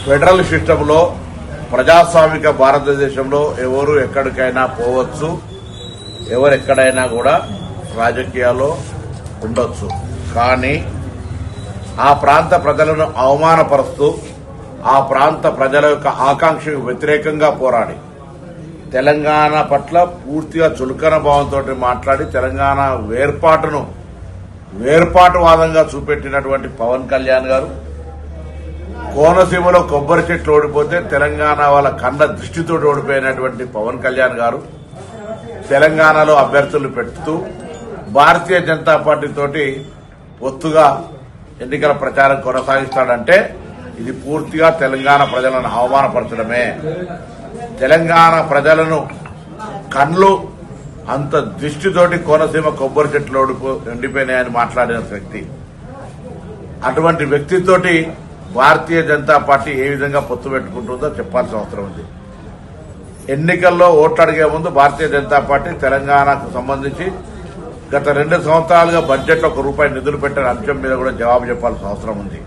Federal సిస్టంలో ప్రజాస్వామిక భారతదేశంలో ఎవరు ఎక్కడికైనా పోవచ్చు, ఎవరు ఎక్కడైనా కూడా రాజకీయాల్లో ఉండొచ్చు. కానీ ఆ ప్రాంత ప్రజలను అవమానపరుస్తూ ఆ ప్రాంత ప్రజల యొక్క ఆకాంక్షకు వ్యతిరేకంగా పోరాడి తెలంగాణ పట్ల పూర్తిగా చులకన భావంతో మాట్లాడి తెలంగాణ వేర్పాటువాదంగా చూపెట్టినటువంటి పవన్ కళ్యాణ్ గారు, కోనసీమలో కొబ్బరి చెట్లు ఓడిపోతే తెలంగాణ వాళ్ళ కన్న దృష్టితో ఓడిపోయినటువంటి పవన్ కళ్యాణ్ గారు తెలంగాణలో అభ్యర్థులు పెడుతూ భారతీయ జనతా పార్టీ తోటి పొత్తుగా ఎన్నికల ప్రచారం కొనసాగిస్తాడంటే ఇది పూర్తిగా తెలంగాణ ప్రజలను అవమానపరచడమే. తెలంగాణ ప్రజలను కళ్ళు అంత దృష్టితోటి కోనసీమ కొబ్బరి చెట్లు ఎండిపోయినాయని మాట్లాడిన వ్యక్తి, అటువంటి వ్యక్తితోటి భారతీయ జనతా పార్టీ ఏ విధంగా పొత్తు పెట్టుకుంటుందో చెప్పాల్సిన అవసరం ఉంది. ఎన్నికల్లో ఓట్లు అడిగే ముందు భారతీయ జనతా పార్టీ తెలంగాణకు సంబంధించి గత 2 సంవత్సరాలుగా బడ్జెట్లో ₹1 నిధులు పెట్టిన అంశం మీద కూడా జవాబు చెప్పాల్సిన అవసరం ఉంది.